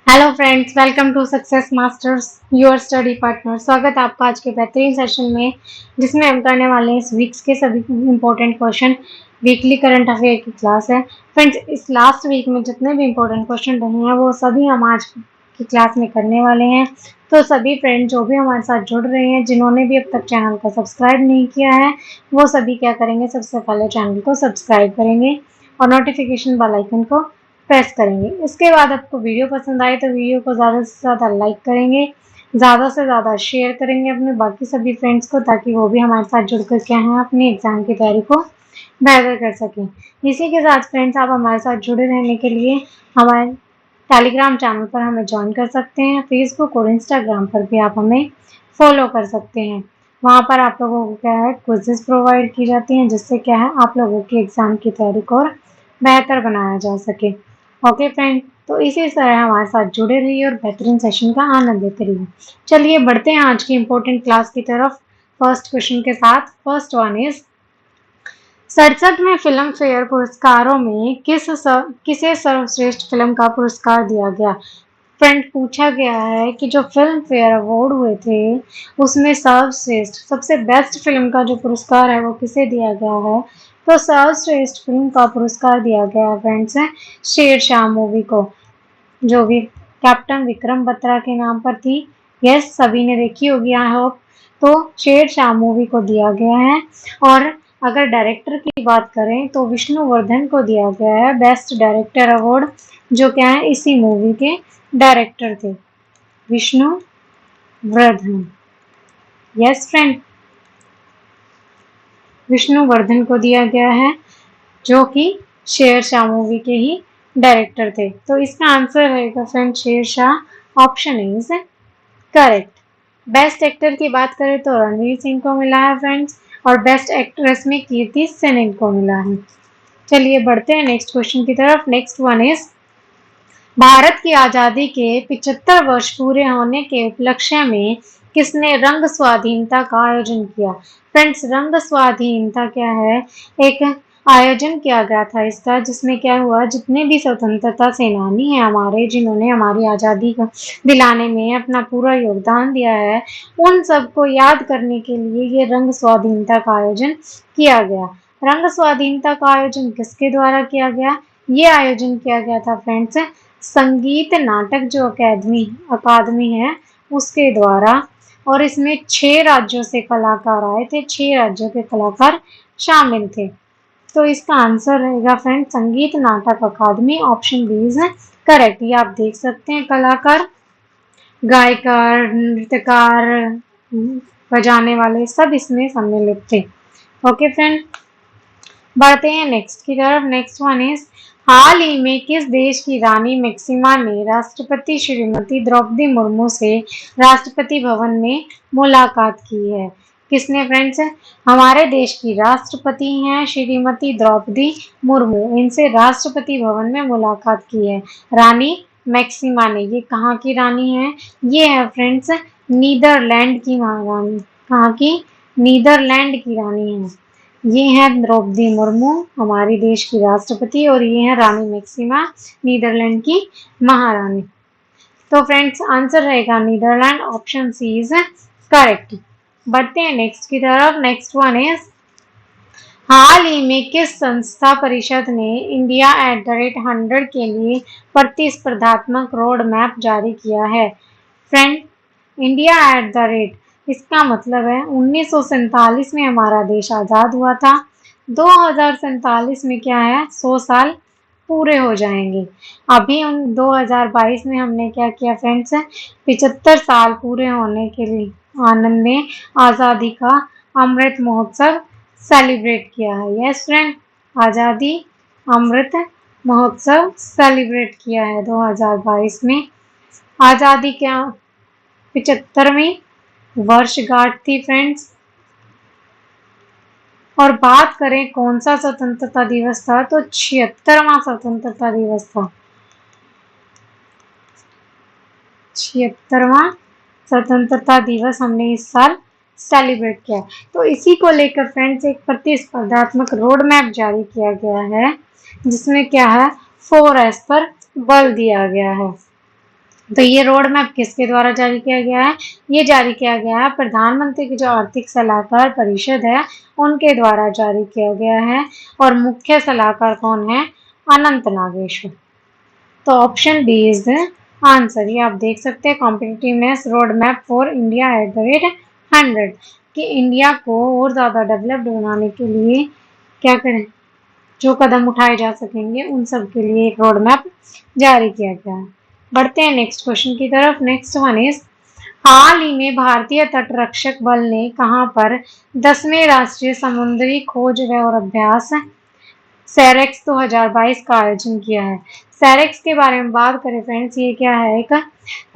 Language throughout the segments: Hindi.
Hello friends, welcome to Success Masters your study partner. स्वागत है आपका आज के बेहतरीन सेशन में, जिसमें हम करने वाले हैं इस वीक्स के सभी important question. Weekly current affair की क्लास है फ्रेंड्स। इस लास्ट वीक में जितने भी इंपॉर्टेंट क्वेश्चन रहे हैं वो सभी हम आज की क्लास में करने वाले हैं। तो सभी फ्रेंड जो भी हमारे साथ जुड़ रहे हैं, जिन्होंने भी अब तक चैनल को सब्सक्राइब नहीं किया है, वो सभी क्या करेंगे, सबसे पहले चैनल को सब्सक्राइब करेंगे और नोटिफिकेशन बेल आइकन को प्रेस करेंगे। इसके बाद आपको वीडियो पसंद आए तो वीडियो को ज़्यादा से ज़्यादा लाइक करेंगे, ज़्यादा से ज़्यादा शेयर करेंगे अपने बाकी सभी फ्रेंड्स को, ताकि वो भी हमारे साथ जुड़कर क्या है अपनी एग्ज़ाम की तैयारी को बेहतर कर सकें। इसी के साथ फ्रेंड्स, आप हमारे साथ जुड़े रहने के लिए हमारे टेलीग्राम चैनल पर हमें ज्वाइन कर सकते हैं। फेसबुक और इंस्टाग्राम पर भी आप हमें फॉलो कर सकते हैं। वहाँ पर आप लोगों को क्या है क्विज़ेस प्रोवाइड की जाती हैं, जिससे क्या है आप लोगों की एग्ज़ाम की तैयारी को और बेहतर बनाया जा सके। ओके फ्रेंड, तो इसी तरह हमारे साथ जुड़े रहिए और बेहतरीन सेशन का आनंद लेते रहिए। चलिए बढ़ते हैं आज की इम्पोर्टेंट क्लास की तरफ फर्स्ट क्वेश्चन के साथ। फर्स्ट वन इज 67वें फिल्म फेयर पुरस्कारों में किसे सर्वश्रेष्ठ फिल्म का पुरस्कार दिया गया। फ्रेंड, पूछा गया है कि जो फिल्म फेयर अवार्ड हुए थे उसमें सर्वश्रेष्ठ सबसे बेस्ट फिल्म का जो पुरस्कार है वो किसे दिया गया है। तो सर्वश्रेष्ठ फिल्म का पुरस्कार दिया गया फ्रेंड्स है शेरशाह मूवी को, जो भी कैप्टन विक्रम बत्रा के नाम पर थी। यस, सभी ने देखी होगी आई होप। तो शेरशाह मूवी को दिया गया है। और अगर डायरेक्टर की बात करें तो विष्णुवर्धन को दिया गया है बेस्ट डायरेक्टर अवार्ड, जो क्या है इसी मूवी के डायरेक्टर थे, विष्णुवर्धन। यस फ्रेंड, विष्णुवर्धन को दिया गया है, जो कि शेरशाह मूवी के ही डायरेक्टर थे। तो इसका आंसर रहेगा friend Shershaah. Option is correct. Best actor की बात करें तो रणवीर सिंह को मिला है फ्रेंड्स, और बेस्ट एक्ट्रेस में कीर्ति सेनन को मिला है। चलिए बढ़ते हैं नेक्स्ट क्वेश्चन की तरफ। नेक्स्ट वन इज भारत की आज़ादी के 75 वर्ष पूरे होने के उपलक्ष्य में किसने रंग स्वाधीनता का आयोजन किया। फ्रेंड्स, रंग स्वाधीनता क्या है, एक आयोजन किया गया था इसका, जिसमें क्या हुआ, जितने भी स्वतंत्रता सेनानी हैं हमारे, जिन्होंने हमारी आज़ादी को दिलाने में अपना पूरा योगदान दिया है, उन सबको याद करने के लिए ये रंग स्वाधीनता का आयोजन किया गया। रंग स्वाधीनता का आयोजन किसके द्वारा किया गया। ये आयोजन किया गया था फ्रेंड्स संगीत नाटक जो अकादमी है उसके द्वारा, और इसमें 6 राज्यों से कलाकार आए थे, 6 राज्यों के कलाकार शामिल थे। तो इसका आंसर रहेगा friend Sangeet Natak Akademi. Option B is correct. ये आप देख सकते हैं कलाकार, गायकार, नृत्यकार, बजाने वाले सब इसमें सम्मिलित थे। ओके फ्रेंड, बढ़ते हैं नेक्स्ट की तरफ। नेक्स्ट वन इज हाल ही में किस देश की रानी मैक्सिमा ने राष्ट्रपति श्रीमती द्रौपदी मुर्मू से राष्ट्रपति भवन में मुलाकात की है। किसने फ्रेंड्स, हमारे देश की राष्ट्रपति हैं श्रीमती द्रौपदी मुर्मू, इनसे राष्ट्रपति भवन में मुलाकात की है रानी मैक्सिमा ने। ये कहाँ की रानी है, ये है फ्रेंड्स नीदरलैंड की महारानी। कहाँ की, नीदरलैंड की रानी है। ये है द्रौपदी मुर्मू हमारे देश की राष्ट्रपति, और ये है रानी मैक्सिमा नीदरलैंड की महारानी। तो फ्रेंड्स आंसर रहेगा Netherlands. Option C is correct. बढ़ते हैं नेक्स्ट की तरफ। नेक्स्ट वन इज हाल ही में किस संस्था परिषद ने इंडिया @100 के लिए प्रतिस्पर्धात्मक रोड मैप जारी किया है। फ्रेंड, इंडिया इसका मतलब है 1947 में हमारा देश आज़ाद हुआ था। 2047 में क्या है 100 साल पूरे हो जाएंगे। अभी 2022 में हमने क्या किया फ्रेंड्स, 75 साल पूरे होने के लिए आनंद में आज़ादी का अमृत महोत्सव सेलिब्रेट किया है। यस फ्रेंड, आज़ादी अमृत महोत्सव सेलिब्रेट किया है 2022 में। आज़ादी क्या 75वीं वर्षगांठ थी फ्रेंड्स। और बात करें कौन सा स्वतंत्रता दिवस था, तो 76वां स्वतंत्रता दिवस था। 76वां स्वतंत्रता दिवस हमने इस साल सेलिब्रेट किया। तो इसी को लेकर फ्रेंड्स एक प्रतिस्पर्धात्मक रोड मैप जारी किया गया है, जिसमें क्या है 4S पर बल दिया गया है। तो ये रोड मैप किसके द्वारा जारी किया गया है? ये जारी किया गया है प्रधानमंत्री की जो आर्थिक सलाहकार परिषद है उनके द्वारा जारी किया गया है। और मुख्य सलाहकार कौन है? अनंत नागेश्वर। तो option D is the answer. ये आप देख सकते हैं competitiveness road map for India @100 कि इंडिया को और ज़्यादा डेवलप्ड बनाने के लिए क्या करें, जो कदम उठाए जा सकेंगे उन सब के लिए एक रोड मैप जारी किया गया है। बढ़ते हैं नेक्स्ट क्वेश्चन की तरफ। नेक्स्ट वन इज हाल ही में भारतीय तटरक्षक बल ने कहां पर 10वें राष्ट्रीय समुद्री खोज और अभ्यास सैरेक्स 2022 का आयोजन किया है। सैरेक्स के बारे में बात करें फ्रेंड्स, ये क्या है? एक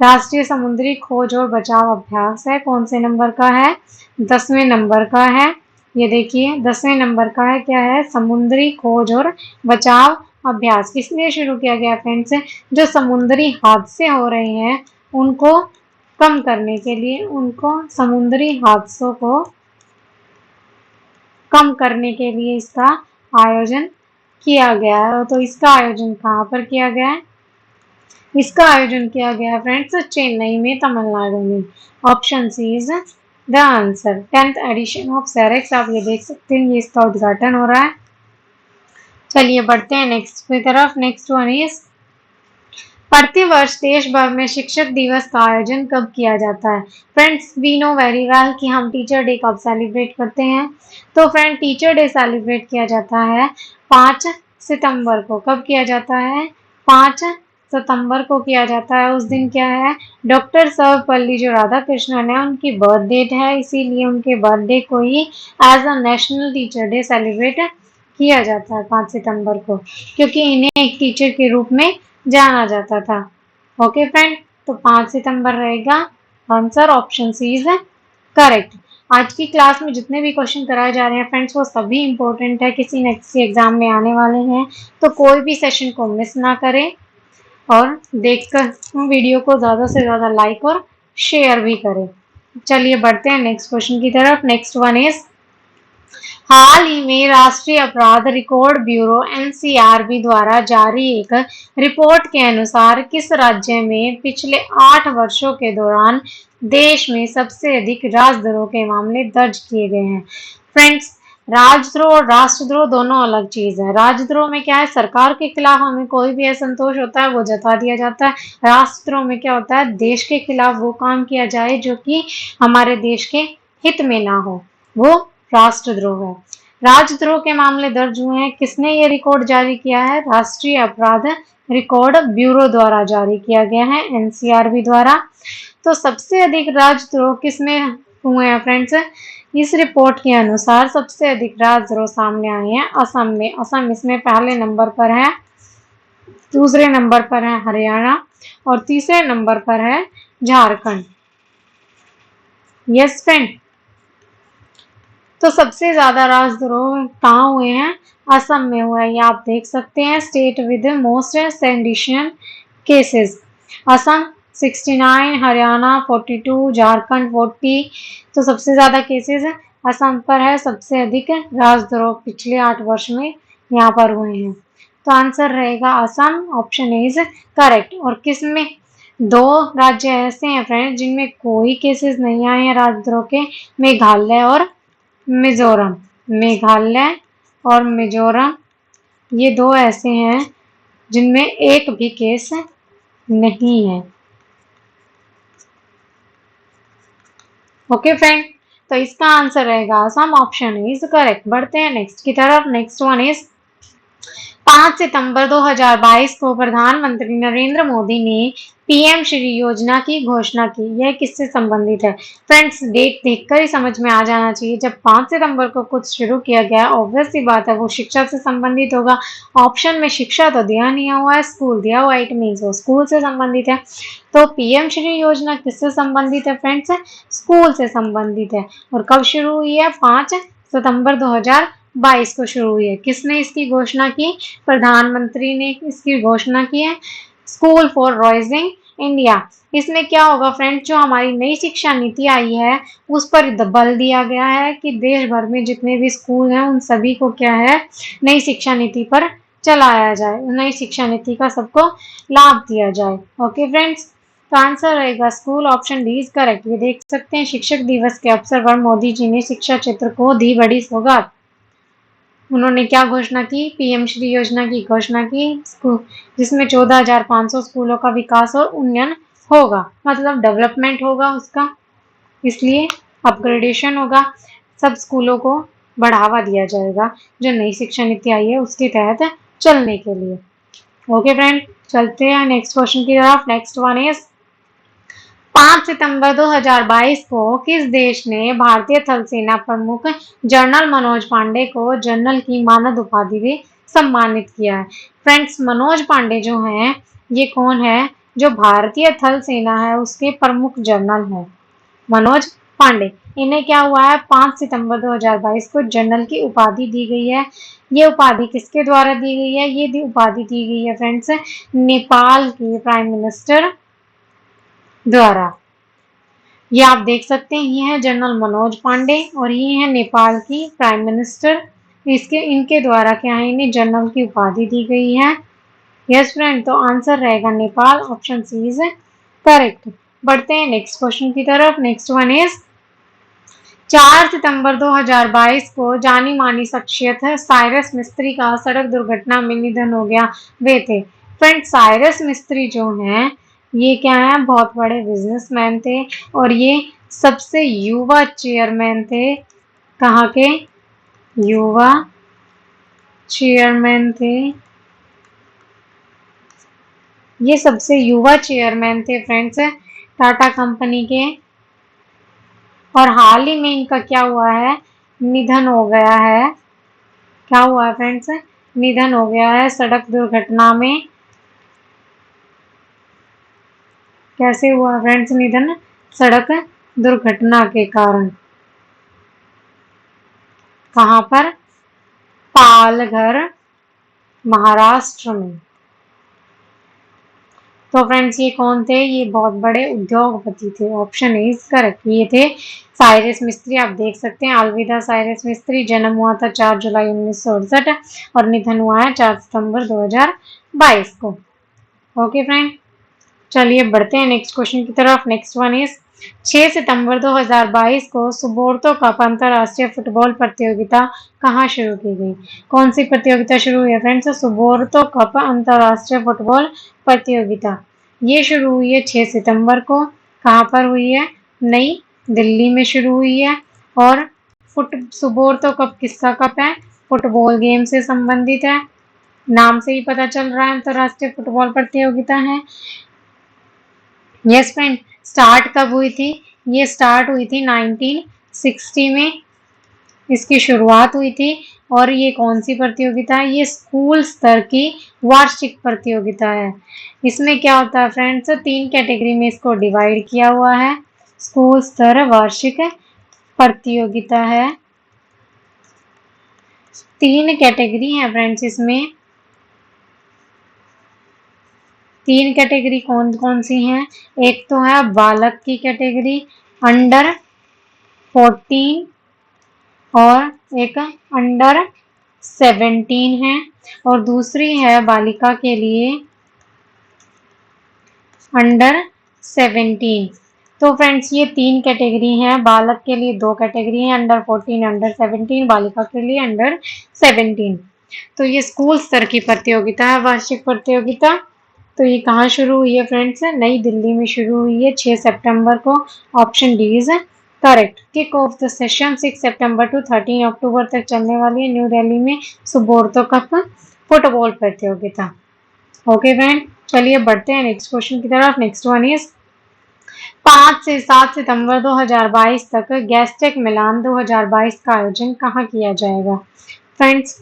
राष्ट्रीय समुद्री खोज और बचाव अभ्यास है। कौन से नंबर का है? 10वें नंबर का है। ये देखिए 10वें नंबर का है। क्या है? समुद्री खोज और बचाव अभ्यास। किस लिए शुरू किया गया फ्रेंड्स? जो समुद्री हादसे हो रहे हैं उनको कम करने के लिए, उनको समुद्री हादसों को कम करने के लिए इसका आयोजन किया गया है। तो इसका आयोजन कहाँ पर किया गया है? इसका आयोजन किया गया फ्रेंड्स चेन्नई में, तमिलनाडु में। Option C is the answer. 10th edition of SAREX आप ये देख सकते हैं, ये इसका उद्घाटन हो रहा है। चलिए बढ़ते हैं नेक्स्ट की तरफ। नेक्स्ट वन इज प्रतिवर्ष देश भर में शिक्षक दिवस का आयोजन कब किया जाता है? Friends we know very well कि हम टीचर डे कब सेलिब्रेट करते हैं। तो फ्रेंड टीचर डे सेलिब्रेट किया जाता है 5 सितंबर को। कब किया जाता है? 5 सितंबर को किया जाता है। उस दिन क्या है? डॉक्टर सर्वपल्ली जो राधा कृष्णन है उनकी बर्थ डेट है, इसीलिए उनके बर्थडे को ही as a national teacher day celebrate किया जाता है 5 सितंबर को, क्योंकि इन्हें एक टीचर के रूप में जाना जाता था। ओके फ्रेंड, तो 5 सितंबर रहेगा answer. Option C is correct. आज की क्लास में जितने भी क्वेश्चन कराए जा रहे हैं फ्रेंड्स वो सभी इंपॉर्टेंट है, किसी न किसी एग्जाम में आने वाले हैं। तो कोई भी सेशन को मिस ना करें और देखकर वीडियो को ज़्यादा से ज़्यादा लाइक और शेयर भी करें। चलिए बढ़ते हैं नेक्स्ट क्वेश्चन की तरफ। नेक्स्ट वन इज हाल ही में राष्ट्रीय अपराध रिकॉर्ड ब्यूरो एनसीआरबी द्वारा जारी एक रिपोर्ट के अनुसार किस राज्य में पिछले 8 वर्षों के दौरान देश में सबसे अधिक राजद्रोह के मामले दर्ज किए गए हैं? फ्रेंड्स राजद्रोह और राष्ट्रद्रोह दोनों अलग चीज है। राजद्रोह में क्या है? सरकार के खिलाफ हमें कोई भी असंतोष होता है वो जता दिया जाता है। राष्ट्रद्रोह में क्या होता है? देश के खिलाफ वो काम किया जाए जो कि हमारे देश के हित में ना हो, वो राष्ट्रद्रोह है। राजद्रोह के मामले दर्ज हुए हैं। किसने ये रिकॉर्ड जारी किया है? राष्ट्रीय अपराध रिकॉर्ड ब्यूरो द्वारा जारी किया गया है, एनसीआरबी द्वारा। तो सबसे अधिक राजद्रोह किसमें हुए हैं फ्रेंड्स? इस रिपोर्ट के अनुसार सबसे अधिक राजद्रोह सामने आए हैं असम में। असम इसमें पहले नंबर पर है, दूसरे नंबर पर है हरियाणा और तीसरे नंबर पर है झारखंड। यस फ्रेंड, तो सबसे ज्यादा राजद्रोह कहाँ हुए हैं? असम में हुआ है। ये आप देख सकते हैं state with most sedition cases. Assam 69, Haryana 42, Jharkhand 40। तो सबसे ज्यादा केसेस असम पर है। सबसे अधिक राजद्रोह पिछले 8 वर्ष में यहाँ पर हुए हैं। तो आंसर रहेगा असम। Option is correct. और किस में? 2 राज्य ऐसे हैं फ्रेंड्स जिनमें कोई केसेस नहीं आए हैं राजद्रोह के, मेघालय और मिजोरम। मेघालय और मिजोरम ये 2 ऐसे हैं जिनमें एक भी केस नहीं है। ओके फ्रेंड, तो इसका आंसर रहेगा असम। Option is correct. बढ़ते हैं नेक्स्ट की तरफ। नेक्स्ट वन इज 5 सितंबर 2022 को प्रधानमंत्री नरेंद्र मोदी ने पीएम श्री योजना की घोषणा की। यह किससे संबंधित है? फ्रेंड्स डेट देखकर ही समझ में आ जाना चाहिए। जब 5 सितंबर को कुछ शुरू किया गया, ऑब्वियस सी बात है वो शिक्षा से संबंधित होगा। ऑप्शन में शिक्षा तो दिया नहीं हुआ है, स्कूल दिया हुआ, इट मीन्स वो स्कूल से संबंधित है। तो पीएम श्री योजना किससे संबंधित है फ्रेंड्स? स्कूल से संबंधित है। और कब शुरू हुई है? 5 सितंबर 2022 को शुरू हुई है। किसने इसकी घोषणा की? प्रधानमंत्री ने इसकी घोषणा की है। School for rising India. इसमें क्या होगा फ्रेंड्स? जो हमारी नई शिक्षा नीति आई है उस पर बल दिया गया है कि देश भर में जितने भी स्कूल हैं उन सभी को क्या है, नई शिक्षा नीति पर चलाया जाए, नई शिक्षा नीति का सबको लाभ दिया जाए। ओके फ्रेंड्स, तो आंसर रहेगा school, option D is correct. ये देख सकते हैं शिक्षक दिवस के अवसर पर मोदी जी ने शिक्षा क्षेत्र को दी बड़ी सौगात। उन्होंने क्या घोषणा की? पीएम श्री योजना की घोषणा की, जिसमें 14,500 स्कूलों का विकास और उन्नयन होगा, मतलब डेवलपमेंट होगा उसका, इसलिए अपग्रेडेशन होगा, सब स्कूलों को बढ़ावा दिया जाएगा जो नई शिक्षा नीति आई है उसके तहत चलने के लिए। ओके फ्रेंड, चलते हैं नेक्स्ट क्वेश्चन की तरफ। नेक्स्ट वन इज 5 सितंबर 2022 को किस देश ने भारतीय थल सेना प्रमुख जनरल मनोज पांडे को जनरल की मानद उपाधि से सम्मानित किया है? फ्रेंड्स, मनोज पांडे जो हैं, ये कौन है? जो भारतीय थल सेना है उसके प्रमुख जनरल है मनोज पांडे। इन्हें क्या हुआ है? 5 सितंबर 2022 को जनरल की उपाधि दी गई है। ये उपाधि किसके द्वारा दी गई है? ये उपाधि दी गई है फ्रेंड्स नेपाल के प्राइम मिनिस्टर द्वारा। ये आप देख सकते हैं, ये है जनरल मनोज पांडे और ये है नेपाल की प्राइम मिनिस्टर। इनके द्वारा क्या है? इन्हें जनरल की उपाधि दी गई है। यस फ्रेंड, तो आंसर रहेगा Nepal, option C is correct. बढ़ते हैं नेक्स्ट क्वेश्चन की तरफ। नेक्स्ट वन इज 4 सितंबर 2022 को जानी मानी शख्सियत है साइरस मिस्त्री का सड़क दुर्घटना में निधन हो गया, वे थे? फ्रेंड, साइरस मिस्त्री जो हैं, ये क्या है? बहुत बड़े बिजनेसमैन थे और ये सबसे युवा चेयरमैन थे। कहाँ के? युवा चेयरमैन थे। ये सबसे युवा चेयरमैन थे फ्रेंड्स टाटा कंपनी के, और हाल ही में इनका क्या हुआ है? निधन हो गया है। क्या हुआ है फ्रेंड्स? निधन हो गया है सड़क दुर्घटना में। कैसे हुआ फ्रेंड्स निधन? सड़क दुर्घटना के कारण। कहाँ पर? पालघर, महाराष्ट्र में। तो फ्रेंड्स, ये कौन थे? ये बहुत बड़े उद्योगपति थे, ऑप्शन इज करेक्ट। ये थे साइरस मिस्त्री। आप देख सकते हैं, अलविदा साइरस मिस्त्री। जन्म हुआ था 4 जुलाई 1968 और निधन हुआ है 4 सितंबर 2022 को। ओके फ्रेंड, चलिए बढ़ते हैं नेक्स्ट क्वेश्चन की तरफ। नेक्स्ट वन इज 6 सितंबर 2022 को सुबोर्तो कप अंतरराष्ट्रीय फुटबॉल प्रतियोगिता कहाँ शुरू की गई? कौन सी प्रतियोगिता शुरू हुई है फ्रेंड्स? सुबोर्तो कप अंतरराष्ट्रीय फुटबॉल प्रतियोगिता। ये शुरू हुई है 6 सितंबर को। कहाँ पर हुई है? नई दिल्ली में शुरू हुई है। और सुबोर्तो कप किसका कप है? फुटबॉल गेम से संबंधित है, नाम से ही पता चल रहा है अंतरराष्ट्रीय फुटबॉल प्रतियोगिता है। यस फ्रेंड, स्टार्ट कब हुई थी? ये स्टार्ट हुई थी 1960 में, इसकी शुरुआत हुई थी। और ये कौन सी प्रतियोगिता है? ये स्कूल स्तर की वार्षिक प्रतियोगिता है। इसमें क्या होता है फ्रेंड्स? 3 कैटेगरी में इसको डिवाइड किया हुआ है। स्कूल स्तर वार्षिक प्रतियोगिता है। 3 कैटेगरी है फ्रेंड्स इसमें। 3 कैटेगरी कौन कौन सी हैं? एक तो है बालक की कैटेगरी, अंडर 14, और एक अंडर 17 है, और दूसरी है बालिका के लिए अंडर 17। तो फ्रेंड्स, ये 3 कैटेगरी हैं। बालक के लिए 2 कैटेगरी हैं, अंडर 14, अंडर 17, बालिका के लिए अंडर 17। तो ये स्कूल स्तर की प्रतियोगिता है, वार्षिक प्रतियोगिता। तो ये कहाँ शुरू हुई है फ्रेंड्स? नई दिल्ली में शुरू हुई है 6 सितंबर को, option D is correct. Kick off the session 6 सितंबर टू 13 अक्टूबर तक चलने वाली है न्यू दिल्ली में सुबोर्तो कप फुटबॉल प्रतियोगिता। ओके फ्रेंड, चलिए बढ़ते हैं नेक्स्ट क्वेश्चन की तरफ। नेक्स्ट वन इज 5 से 7 सितंबर 2022 तक गैस्टेक मिलान 2022 का आयोजन कहाँ किया जाएगा? फ्रेंड्स,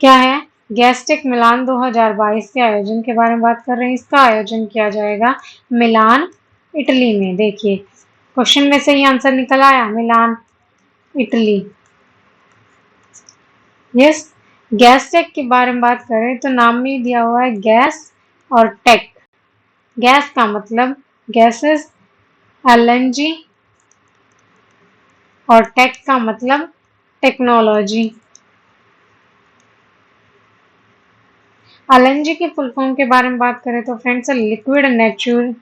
क्या है? गैस्टेक मिलान 2022 के आयोजन के बारे में बात कर रहे हैं। इसका आयोजन किया जाएगा मिलान, इटली में। देखिए, क्वेश्चन में से ही आंसर निकल आया, मिलान, इटली। यस, गैस्टेक के बारे में बात करें तो नाम में दिया हुआ है गैस और टेक। गैस का मतलब गैसेस, एलएनजी, और टेक का मतलब टेक्नोलॉजी। एलएनजी की फुल फॉर्म के बारे में बात करें तो friends, liquid natural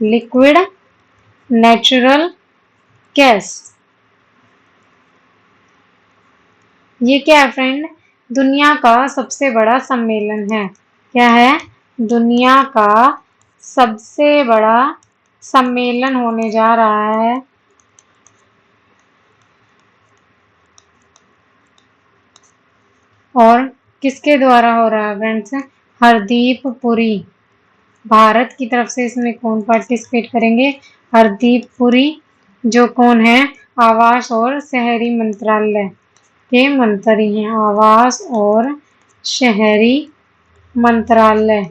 liquid, natural gas. ये क्या है फ्रेंड? दुनिया का सबसे बड़ा सम्मेलन है। क्या है? दुनिया का सबसे बड़ा सम्मेलन होने जा रहा है। और किसके द्वारा हो रहा है फ्रेंड्स? हरदीप पुरी। भारत की तरफ से इसमें कौन पार्टिसिपेट करेंगे? हरदीप पुरी, जो कौन है? आवास और शहरी मंत्रालय के मंत्री हैं। आवास और शहरी मंत्रालय,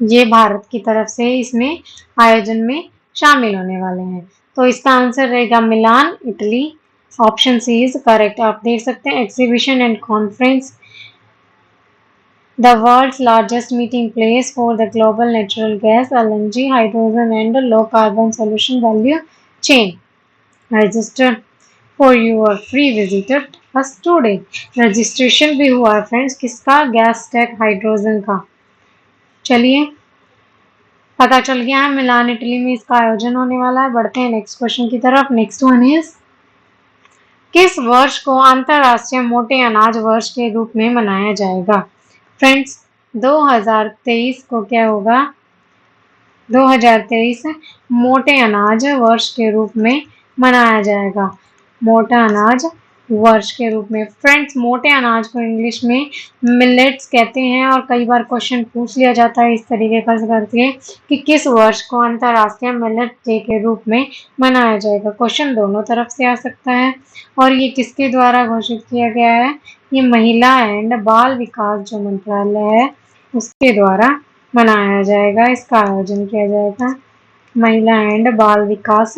ये भारत की तरफ से इसमें आयोजन में शामिल होने वाले हैं। तो इसका आंसर रहेगा Milan, Italy. Option C is correct. आप देख सकते हैं exhibition and conference, the world's largest meeting place for the global natural gas, LNG, hydrogen and low carbon solution value chain. Register for your free visit at us today. Registration भी हुआ है फ्रेंड्स, किसका? गैस टेक हाइड्रोजन का। चलिए, पता चल गया है मिलान इटली में इसका आयोजन होने वाला है। बढ़ते हैं नेक्स्ट क्वेश्चन की तरफ। नेक्स्ट वन इज, किस वर्ष को अंतरराष्ट्रीय मोटे अनाज वर्ष के रूप में मनाया जाएगा? फ्रेंड्स, 2023 को क्या होगा? 2023 मोटे अनाज वर्ष के रूप में मनाया जाएगा। मोटा अनाज वर्ष के रूप में। फ्रेंड्स, मोटे अनाज को इंग्लिश में मिलेट्स कहते हैं और कई बार क्वेश्चन पूछ लिया जाता है इस तरीके का करके कि किस वर्ष को अंतरराष्ट्रीय मिलेट डे के रूप में मनाया जाएगा। क्वेश्चन दोनों तरफ से आ सकता है। और ये किसके द्वारा घोषित किया गया है? ये महिला एंड बाल विकास जो मंत्रालय है उसके द्वारा मनाया जाएगा। इसका आयोजन किया जाएगा महिला एंड बाल विकास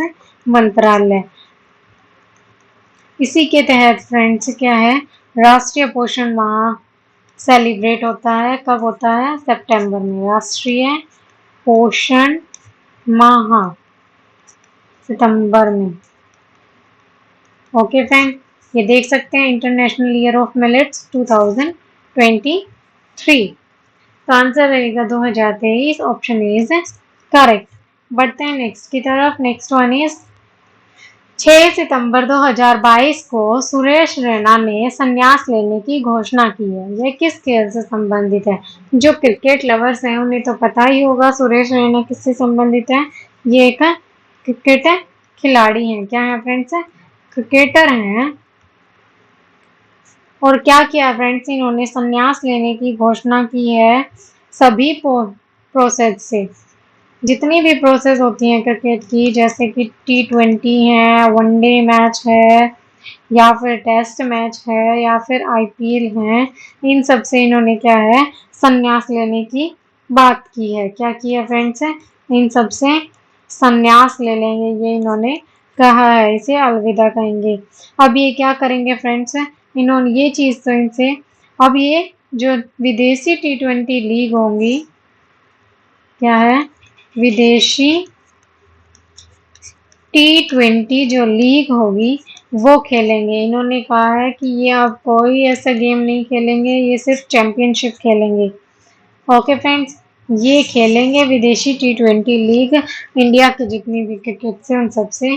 मंत्रालय। इसी के तहत फ्रेंड्स क्या है? राष्ट्रीय पोषण माह सेलिब्रेट होता है। कब होता है? सितंबर में। राष्ट्रीय पोषण माह सितंबर में। ओके फ्रेंड, ये देख सकते हैं इंटरनेशनल ईयर ऑफ मिलेट्स 2023। तो आंसर रहेगा 2023। Option is correct. बढ़ते हैं नेक्स्ट की तरफ। नेक्स्ट वन इज, 6 सितंबर 2022 को सुरेश रैना ने संन्यास लेने की घोषणा की है। यह किस खेल से संबंधित है? जो क्रिकेट लवर्स हैं उन्हें तो पता ही होगा सुरेश रैना किससे संबंधित है। ये एक क्रिकेट खिलाड़ी हैं। क्या है फ्रेंड्स? क्रिकेटर हैं। और क्या किया फ्रेंड्स? इन्होंने संन्यास लेने की घोषणा की है सभी प्रोसेस से। जितनी भी प्रोसेस होती हैं क्रिकेट की, जैसे कि T20 है, वनडे मैच है, या फिर टेस्ट मैच है, या फिर IPL है, इन सब से इन्होंने क्या है? संन्यास लेने की बात की है। क्या किया फ्रेंड्स? इन सब से संन्यास ले लेंगे, ये इन्होंने कहा है। इसे अलविदा कहेंगे। अब ये क्या करेंगे फ्रेंड्स? इन्होंने ये चीज़ तो इनसे, अब ये जो विदेशी T20 लीग होंगी, क्या है? विदेशी T20 जो लीग होगी वो खेलेंगे। इन्होंने कहा है कि ये अब कोई ऐसा गेम नहीं खेलेंगे, ये सिर्फ चैंपियनशिप खेलेंगे। ओके फ्रेंड्स, ये खेलेंगे विदेशी T20 लीग। इंडिया की जितनी भी क्रिकेट से उन सबसे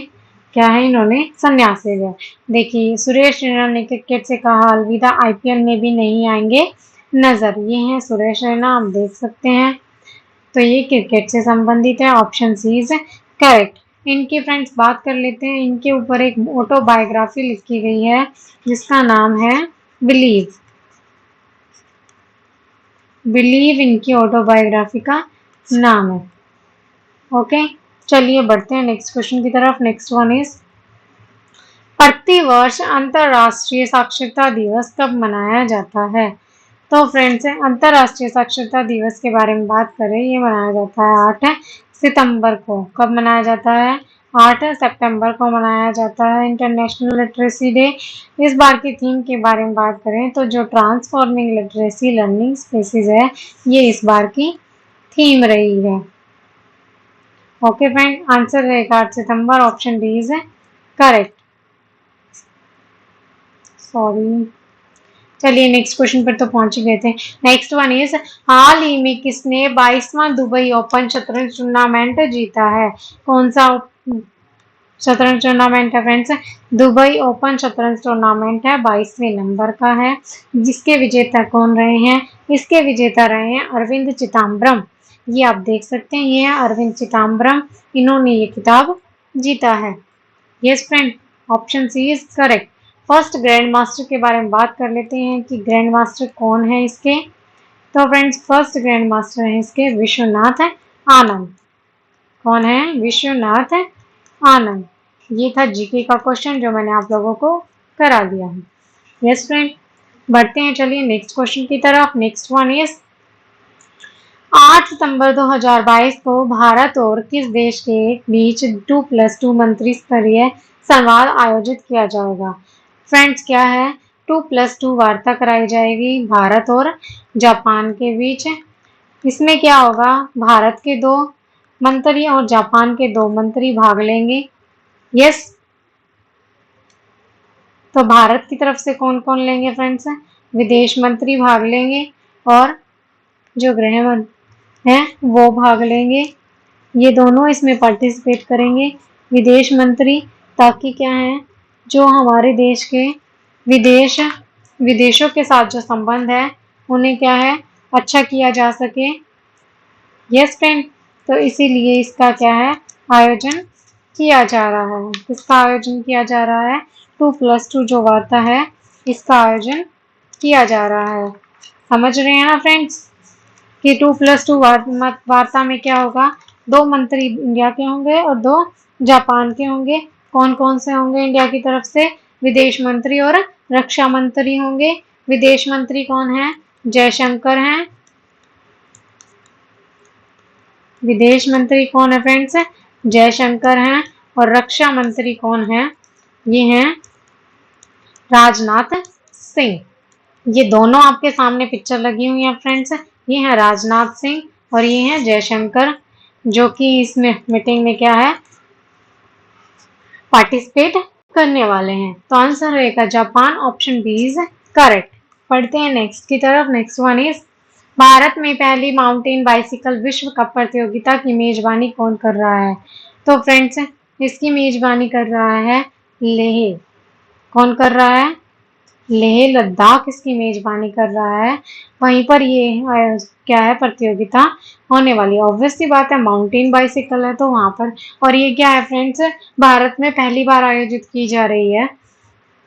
क्या है? इन्होंने संन्यास ले लिया। देखिए, सुरेश रैना ने क्रिकेट से कहा अलविदा, IPL में भी नहीं आएंगे नजर। ये हैं सुरेश रैना, आप देख सकते हैं। तो ये क्रिकेट से संबंधित है। Option C is correct. इनकी फ्रेंड्स बात कर लेते हैं। इनके ऊपर एक ऑटोबायोग्राफी लिखी गई है जिसका नाम है बिलीव। बिलीव इनकी ऑटोबायोग्राफी का नाम है। ओके, चलिए बढ़ते हैं नेक्स्ट क्वेश्चन की तरफ। नेक्स्ट वन इज, प्रतिवर्ष अंतरराष्ट्रीय साक्षरता दिवस कब मनाया जाता है? तो फ्रेंड्स, अंतरराष्ट्रीय साक्षरता दिवस के बारे में बात करें, ये मनाया जाता है 8 सितंबर को। कब मनाया जाता है? 8 सितंबर को मनाया जाता है इंटरनेशनल लिटरेसी डे। इस बार की थीम के बारे में बात करें तो जो ट्रांसफॉर्मिंग लिटरेसी लर्निंग स्पेसिस है, ये इस बार की थीम रही है। ओके फ्रेंड, आंसर रहेगा 8 सितंबर। Option D is correct. Sorry, चलिए नेक्स्ट क्वेश्चन पर तो पहुंच ही गए थे। नेक्स्ट वन इज, हाल ही में किसने 22वां दुबई ओपन शतरंज टूर्नामेंट जीता है? कौन सा शतरंज टूर्नामेंट है फ्रेंड्स? दुबई ओपन शतरंज टूर्नामेंट है, 22वें नंबर का है। जिसके विजेता कौन रहे हैं? इसके विजेता रहे हैं अरविंद चिदम्बरम। ये आप देख सकते हैं, ये है अरविंद चिदम्बरम, इन्होंने ये खिताब जीता है। Yes friend, option C is correct. First grand master के बारे में बात कर लेते हैं कि ग्रैंड मास्टर कौन है इसके। तो फ्रेंड्स फर्स्ट ग्रैंड मास्टर है इसके विश्वनाथ आनंद। कौन है? विश्वनाथ आनंद। ये था जीके का क्वेश्चन जो मैंने आप लोगों को करा दिया है। यस फ्रेंड, बढ़ते हैं चलिए नेक्स्ट क्वेश्चन की तरफ। नेक्स्ट वन इज, 8 सितंबर 2022 को भारत और किस देश के बीच 2+2 मंत्री स्तरीय संवाद आयोजित किया जाएगा? फ्रेंड्स क्या है? 2+2 वार्ता कराई जाएगी भारत और जापान के बीच। इसमें क्या होगा? भारत के 2 मंत्री और जापान के 2 मंत्री भाग लेंगे। यस, तो भारत की तरफ से कौन कौन लेंगे फ्रेंड्स? विदेश मंत्री भाग लेंगे और जो गृह मंत्री हैं वो भाग लेंगे। ये दोनों इसमें पार्टिसिपेट करेंगे, विदेश मंत्री, ताकि क्या है, जो हमारे देश के विदेशों के साथ जो संबंध है उन्हें क्या है, अच्छा किया जा सके। यस फ्रेंड, तो इसीलिए इसका क्या है, आयोजन किया जा रहा है। किसका आयोजन किया जा रहा है? 2+2 जो वार्ता है इसका आयोजन किया जा रहा है। समझ रहे हैं ना फ्रेंड्स कि 2+2 वार्ता में क्या होगा? 2 मंत्री इंडिया के होंगे और 2 जापान के होंगे। कौन कौन से होंगे इंडिया की तरफ से? विदेश मंत्री और रक्षा मंत्री होंगे। विदेश मंत्री कौन है? जयशंकर हैं। विदेश मंत्री कौन है फ्रेंड्स? जयशंकर हैं। और रक्षा मंत्री कौन है? ये हैं राजनाथ सिंह। ये दोनों आपके सामने पिक्चर लगी हुई है फ्रेंड्स। ये है राजनाथ सिंह और ये है जयशंकर, जो कि इसमें मीटिंग में क्या है, पार्टिसिपेट करने वाले हैं। तो आंसर रहेगा Japan, option B is correct. पढ़ते हैं नेक्स्ट की तरफ। नेक्स्ट वन इज, भारत में पहली माउंटेन बाइसिकल विश्व कप प्रतियोगिता की मेजबानी कौन कर रहा है? तो फ्रेंड्स इसकी मेजबानी कर रहा है लेह। कौन कर रहा है? लेह लद्दाख इसकी मेजबानी कर रहा है। वहीं पर ये क्या है, प्रतियोगिता होने वाली है। ऑब्वियसली बात है, माउंटेन बाइसिकल है तो वहां पर। और ये क्या है फ्रेंड्स, भारत में पहली बार आयोजित की जा रही है।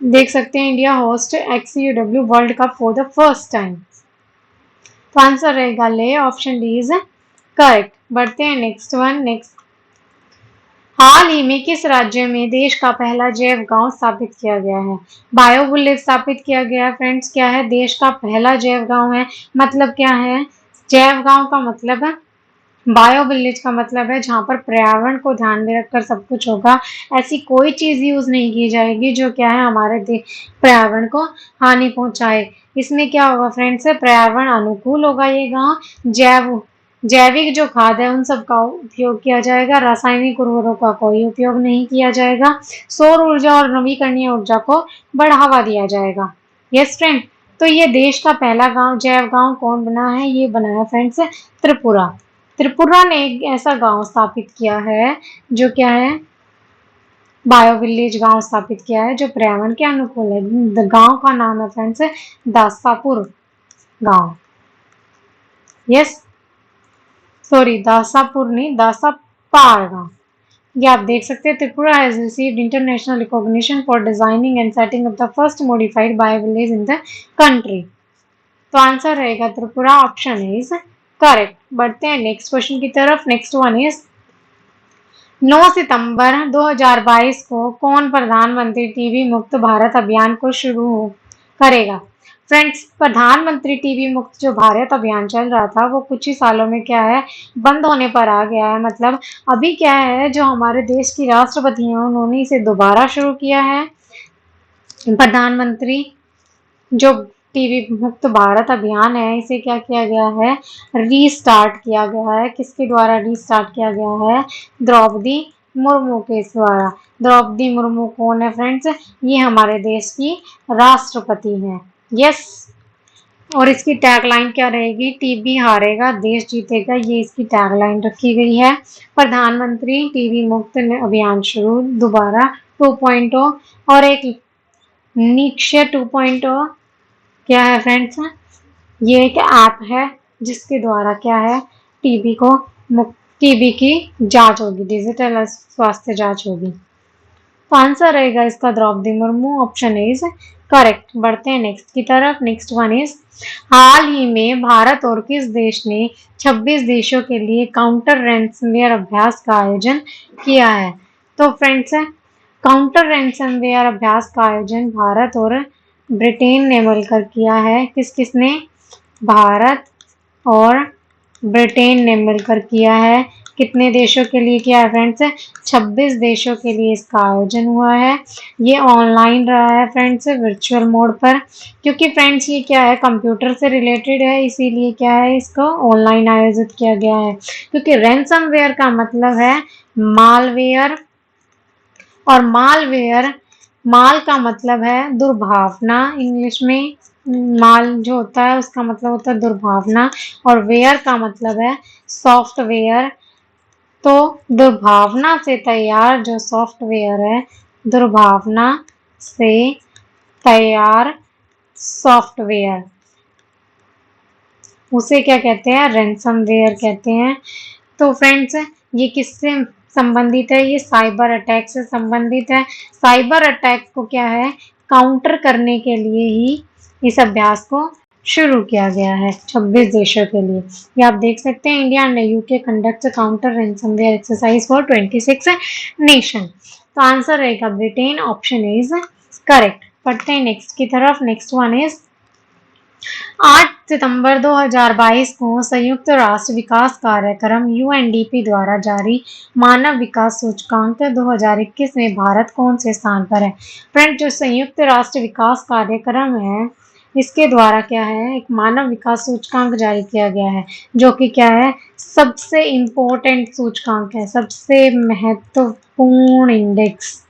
देख सकते हैं, India host XCW world cup for the first time. तो आंसर रहेगा ले, ऑप्शन डी इज करेक्ट। बढ़ते हैं नेक्स्ट वन। नेक्स्ट, हाल ही में किस राज्य में देश का पहला जैव गांव स्थापित किया गया है? बायो विलेज स्थापित किया गया है फ्रेंड्स। क्या है? देश का पहला जैव गांव है। मतलब क्या है? जैव गांव का मतलब है, बायो विलेज का मतलब है जहां पर पर्यावरण को ध्यान में रखकर सब कुछ होगा। ऐसी कोई चीज यूज नहीं की जाएगी जो क्या है, हमारे पर्यावरण को हानि पहुंचाए। इसमें क्या होगा फ्रेंड्स, पर्यावरण अनुकूल होगा ये गांव। जैविक जो खाद है उन सब का उपयोग किया जाएगा। रासायनिक उर्वरकों का कोई उपयोग नहीं किया जाएगा। सौर ऊर्जा और नवीकरणीय ऊर्जा को बढ़ावा दिया जाएगा। यस फ्रेंड, तो ये देश का पहला गांव, जैव गांव कौन बना है? ये बना है फ्रेंड्स त्रिपुरा। त्रिपुरा ने एक ऐसा गांव स्थापित किया है जो क्या है, बायो विलेज गांव स्थापित किया है जो पर्यावरण के अनुकूल है। गांव का नाम है फ्रेंड्स दासापुर गांव। यस, सॉरी दासापुर नहीं, दासापार गांव। ये आप देख सकते हैं, Tripura has received international recognition for designing and setting up the first modified bio village in the country. तो आंसर रहेगा त्रिपुरा, ऑप्शन इज करेक्ट। बढ़ते हैं नेक्स्ट क्वेश्चन की तरफ। नेक्स्ट वन इज, 9 सितंबर 2022 को कौन प्रधानमंत्री टीबी मुक्त भारत अभियान को शुरू करेगा? फ्रेंड्स प्रधानमंत्री टीबी मुक्त जो भारत अभियान चल रहा था वो कुछ ही सालों में क्या है, बंद होने पर आ गया है। मतलब अभी क्या है, जो हमारे देश की राष्ट्रपति हैं उन्होंने इसे दोबारा शुरू किया है। प्रधानमंत्री जो टीबी मुक्त भारत अभियान है, इसे क्या किया गया है, रीस्टार्ट किया गया है। किसके द्वारा रीस्टार्ट किया गया है? द्रौपदी मुर्मू के द्वारा। द्रौपदी मुर्मू कौन है फ्रेंड्स? ये हमारे देश की राष्ट्रपति हैं। यस। और इसकी टैगलाइन क्या रहेगी? टीबी हारेगा देश जीतेगा, ये इसकी टैगलाइन रखी गई है। प्रधानमंत्री टीबी मुक्त अभियान शुरू दोबारा 2.0। और एक निक्षय 2.0 क्या है फ्रेंड्स? ये एक ऐप है जिसके द्वारा क्या है, टीबी को टीबी की जांच होगी, डिजिटल स्वास्थ्य जांच होगी। तो आंसर रहेगा इसका Droupadi Murmu, option is correct. बढ़ते हैं नेक्स्ट की तरफ। नेक्स्ट वन इज, हाल ही में भारत और किस देश ने 26 देशों के लिए काउंटर रैंसमवेयर अभ्यास का आयोजन किया है? तो फ्रेंड्स, काउंटर रैंसमवेयर अभ्यास का आयोजन भारत और ब्रिटेन ने मिलकर किया है। किस किसने? भारत और ब्रिटेन ने मिलकर किया है। कितने देशों के लिए किया है फ्रेंड्स? 26 देशों के लिए इसका आयोजन हुआ है। ये ऑनलाइन रहा है फ्रेंड्स, वर्चुअल मोड पर, क्योंकि फ्रेंड्स ये क्या है, कंप्यूटर से रिलेटेड है, इसीलिए क्या है, इसको ऑनलाइन आयोजित किया गया है। क्योंकि रैंसमवेयर का मतलब है मालवेयर, और माल का मतलब है दुर्भावना। इंग्लिश में माल जो होता है उसका मतलब होता है दुर्भावना, और वेयर का मतलब है सॉफ्टवेयर। तो दुर्भावना से तैयार जो सॉफ्टवेयर है, दुर्भावना से तैयार सॉफ्टवेयर, उसे क्या कहते हैं? रैंसमवेयर कहते हैं। तो फ्रेंड्स, ये किससे संबंधित है? ये साइबर अटैक से संबंधित है। साइबर अटैक को क्या है, काउंटर करने के लिए ही इस अभ्यास को शुरू किया गया है 26 देशों के लिए। ये आप देख सकते हैं, India and UK conduct counter ransomware exercise for 26 nation. तो आंसर रहेगा ब्रिटेन, ऑप्शन इज करेक्ट। पढ़ते हैं नेक्स्ट की तरफ। नेक्स्ट वन इज, 8 सितंबर 2022 को संयुक्त राष्ट्र विकास कार्यक्रम यूएनडीपी द्वारा जारी मानव विकास सूचकांक 2021 में भारत कौन से स्थान पर है? फ्रेंड, जो संयुक्त राष्ट्र विकास कार्यक्रम है, इसके द्वारा क्या है, एक मानव विकास सूचकांक जारी किया गया है, जो कि क्या है, सबसे इम्पोर्टेंट सूचकांक है, सबसे महत्वपूर्ण इंडेक्स।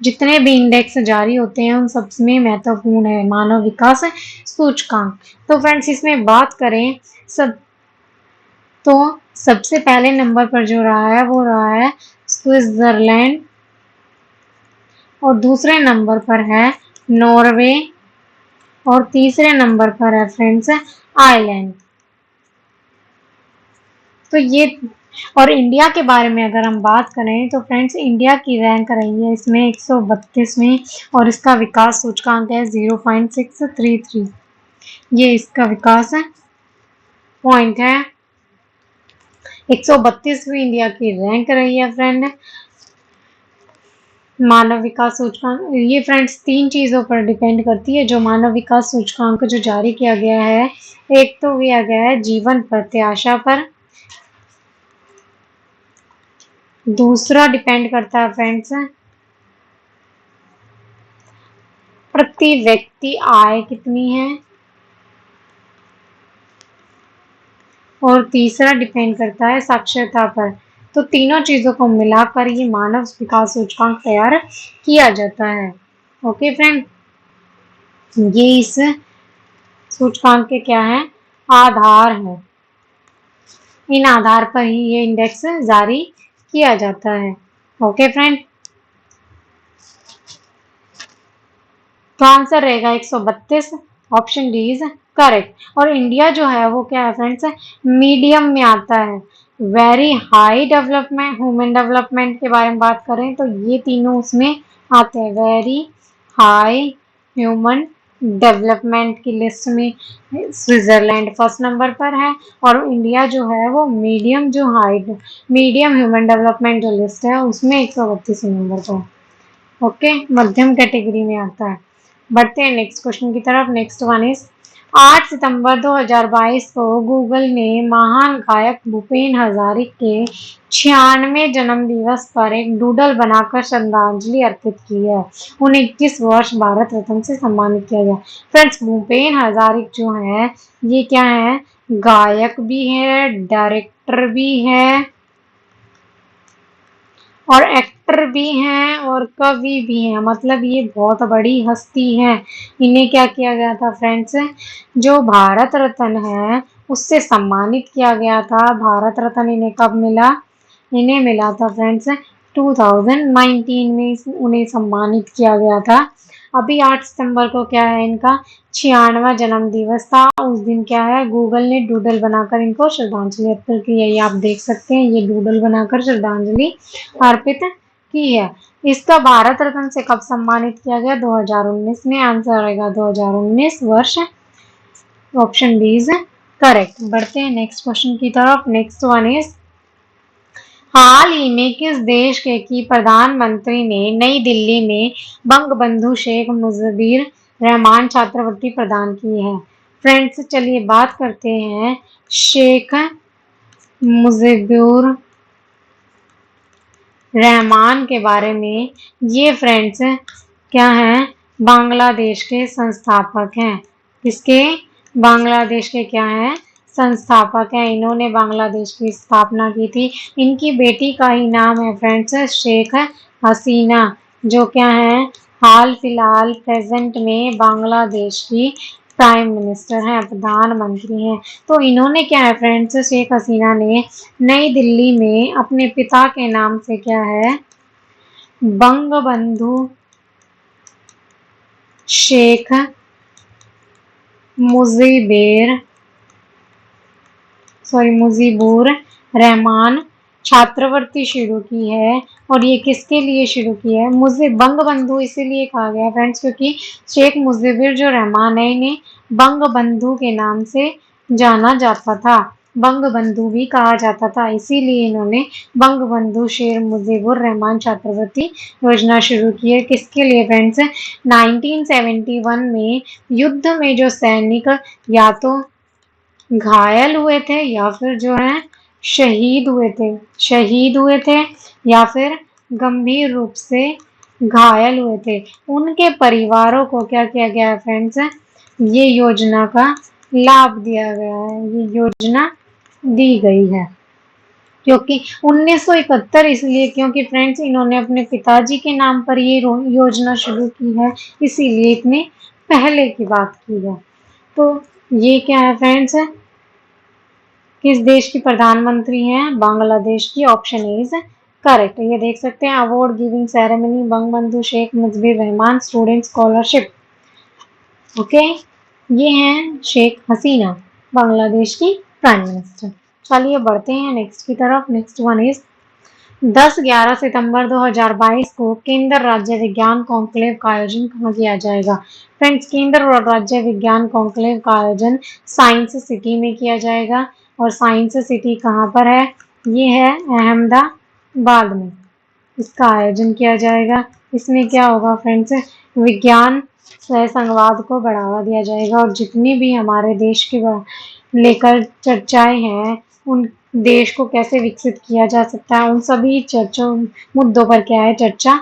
जितने भी इंडेक्स जारी होते हैं उन सब में महत्वपूर्ण है मानव विकास सूचकांक। तो फ्रेंड्स, इसमें बात करें तो सबसे पहले नंबर पर जो रहा है वो रहा है स्विट्जरलैंड, और दूसरे नंबर पर है नॉर्वे, और तीसरे नंबर पर है फ्रेंड्स आयरलैंड। तो ये, और इंडिया के बारे में अगर हम बात करें तो फ्रेंड्स, इंडिया की रैंक रही है इसमें 132 और इसका विकास सूचकांक है 0.633। ये इसका विकास है पॉइंट है। 132वीं इंडिया की रैंक रही है फ्रेंड मानव विकास सूचकांक। ये फ्रेंड्स 3 चीजों पर डिपेंड करती है जो मानव विकास सूचकांक जो जारी किया गया है। एक तो किया गया है जीवन प्रत्याशा पर, दूसरा डिपेंड करता है फ्रेंड्स प्रति व्यक्ति आय कितनी है, और तीसरा डिपेंड करता है साक्षरता पर। तो तीनों चीजों को मिलाकर ये मानव विकास सूचकांक तैयार किया जाता है। ओके फ्रेंड, ये इस सूचकांक के क्या है, आधार है। इन आधार पर ही ये इंडेक्स जारी किया जाता है। ओके फ्रेंड, तो आंसर रहेगा 132, ऑप्शन डी इज करेक्ट। और इंडिया जो है वो क्या है फ्रेंड्स, मीडियम में आता है। Very high development, human development के बारे में बात करें तो ये तीनों उसमें आते हैं। वेरी हाई ह्यूमन डेवलपमेंट की लिस्ट में स्विट्जरलैंड फर्स्ट नंबर पर है, और इंडिया जो है वो मीडियम मीडियम ह्यूमन डेवलपमेंट जो लिस्ट है उसमें 132 नंबर पर। ओके, मध्यम कैटेगरी में आता है। बढ़ते हैं नेक्स्ट क्वेश्चन की तरफ। नेक्स्ट वन इज, 8 सितंबर 2022 को गूगल ने महान गायक भूपेन हजारिका के 96वें जन्म दिवस पर एक डूडल बनाकर श्रद्धांजलि अर्पित की है। उन्हें 21 वर्ष भारत रत्न से सम्मानित किया गया। फ्रेंड्स, भूपेन हजारिका जो है ये क्या है, गायक भी है, डायरेक्टर भी है, और एक्टर एक्टर भी हैं और कवि भी हैं, मतलब ये बहुत बड़ी हस्ती है। इन्हें क्या किया गया था फ्रेंड्स, जो भारत रत्न है उससे सम्मानित किया गया था। भारत रत्न इन्हें कब मिला, इन्हें मिला था फ्रेंड्स 2019 में उन्हें सम्मानित किया गया था। अभी 8 सितंबर को क्या है, इनका 96वां जन्म दिवस था। उस दिन क्या है, गूगल ने डूडल बनाकर इनको श्रद्धांजलि अर्पित की है। ये आप देख सकते हैं, ये डूडल बनाकर श्रद्धांजलि अर्पित की है। इसका भारत रत्न से कब सम्मानित किया गया, 2019 में। आंसर रहेगा 2019 वर्ष। Option B is correct. बढ़ते हैं नेक्स्ट क्वेश्चन की तरफ। नेक्स्ट वन इज, हाल ही में किस देश के की प्रधानमंत्री ने नई दिल्ली में बंगबंधु शेख मुजीबुर रहमान छात्रवृत्ति प्रदान की है। फ्रेंड्स चलिए बात करते हैं शेख मुजीबुर रहमान के बारे में। ये फ्रेंड्स क्या हैं, बांग्लादेश के संस्थापक हैं। किसके, बांग्लादेश के क्या हैं, संस्थापक हैं। इन्होंने बांग्लादेश की स्थापना की थी। इनकी बेटी का ही नाम है फ्रेंड्स शेख हसीना, जो क्या है, हाल फिलहाल प्रेजेंट में बांग्लादेश की प्राइम मिनिस्टर हैं, प्रधानमंत्री हैं। तो इन्होंने क्या है फ्रेंड्स, शेख हसीना ने नई दिल्ली में अपने पिता के नाम से क्या है, बंगबंधु शेख मुजीबुर रहमान छात्रवृत्ति शुरू की है। और ये किसके लिए शुरू की है, मुझे बंगबंधु इसीलिए कहा गया फ्रेंड्स क्योंकि शेख मुजीबुर जो रहमान है, इन्हें बंगबंधु के नाम से जाना जाता था, बंगबंधु भी कहा जाता था। इसीलिए इन्होंने बंगबंधु शेख मुजीबुर रहमान छात्रवृत्ति योजना शुरू की है। किसके लिए फ्रेंड्स, 1971 में युद्ध में जो सैनिक या तो घायल हुए थे या फिर जो है शहीद हुए थे या फिर गंभीर रूप से घायल हुए थे, उनके परिवारों को क्या किया गया है फ्रेंड्स, ये योजना का लाभ दिया गया है, ये योजना दी गई है। क्योंकि 1971 इसलिए क्योंकि फ्रेंड्स इन्होंने अपने पिताजी के नाम पर ये योजना शुरू की है, इसीलिए इतने पहले की बात की है। तो ये क्या है फ्रेंड्स, किस देश की प्रधानमंत्री हैं, बांग्लादेश की। Option a is correct. ये देख सकते हैं, award giving ceremony Bangabandhu Sheikh Mujibur Rahman student scholarship. Okay, ये हैं शेख हसीना, बांग्लादेश की प्राइम मिनिस्टर। चलिए बढ़ते हैं नेक्स्ट की तरफ। नेक्स्ट वन इज, 10-11 सितंबर 2022 को केंद्र राज्य विज्ञान कॉन्क्लेव का आयोजन कहाँ किया जाएगा। फ्रेंड्स केंद्र और राज्य विज्ञान कॉन्क्लेव का आयोजन साइंस सिटी में किया जाएगा। और साइंस सिटी कहाँ पर है, ये है अहमदाबाद में इसका आयोजन किया जाएगा। इसमें क्या होगा फ्रेंड्स, विज्ञान सह संवाद को बढ़ावा दिया जाएगा और जितनी भी हमारे देश के लेकर चर्चाएं हैं, उन देश को कैसे विकसित किया जा सकता है, उन सभी चर्चों मुद्दों पर क्या है, चर्चा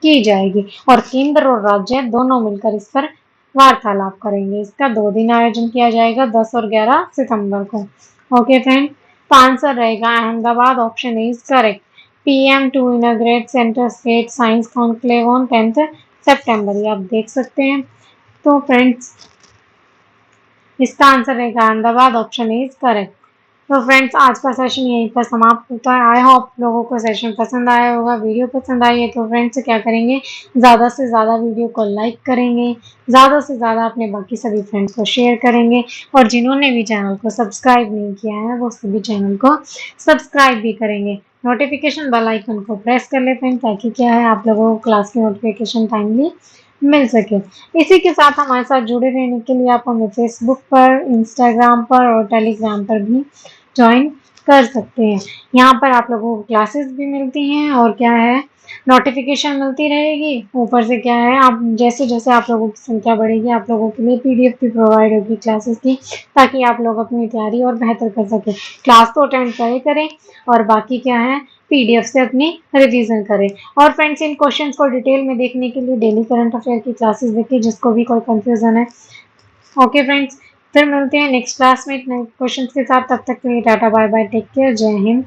की जाएगी। और केंद्र और राज्य दोनों मिलकर इस पर वार्तालाप करेंगे। इसका 2 दिन आयोजन किया जाएगा, 10 और 11 सितंबर को। ओके फ्रेंड, तो आंसर रहेगा Ahmedabad. Option is correct. PM to inaugurate Center State Science Conclave on 10th सितंबर, ये आप देख सकते हैं। तो फ्रेंड्स इसका आंसर रहेगा अहमदाबाद। Option is correct. तो फ्रेंड्स आज का सेशन यहीं पर समाप्त होता है। आई होप लोगों को सेशन पसंद आया होगा। वीडियो पसंद आई है तो फ्रेंड्स क्या करेंगे, ज़्यादा से ज़्यादा वीडियो को लाइक करेंगे, ज़्यादा से ज़्यादा अपने बाकी सभी फ्रेंड्स को शेयर करेंगे। और जिन्होंने भी चैनल को सब्सक्राइब नहीं किया है वो सभी चैनल को सब्सक्राइब भी करेंगे। नोटिफिकेशन बेल आइकन को प्रेस कर लेते हैं ताकि क्या है, आप लोगों को क्लास की नोटिफिकेशन टाइमली मिल सके। इसी के साथ हमारे साथ जुड़े रहने के लिए आप हमें फेसबुक पर, इंस्टाग्राम पर और टेलीग्राम पर भी ज्वाइन कर सकते हैं। यहाँ पर आप लोगों को क्लासेस भी मिलती हैं और क्या है, नोटिफिकेशन मिलती रहेगी। ऊपर से क्या है, आप जैसे जैसे आप लोगों की संख्या बढ़ेगी, आप लोगों के लिए PDF भी प्रोवाइड होगी क्लासेस की, ताकि आप लोग अपनी तैयारी और बेहतर कर सकें। क्लास तो अटेंड करें और बाकी क्या है, PDF से अपनी रिवीजन करें। और फ्रेंड्स इन क्वेश्चंस को डिटेल में देखने के लिए डेली करंट अफेयर की क्लासेस देखिए, जिसको भी कोई कंफ्यूजन है। ओके फ्रेंड्स, फिर मिलते हैं नेक्स्ट क्लास में नए क्वेश्चन के साथ। तब तक के लिए tata bye bye, take care, जय हिंद।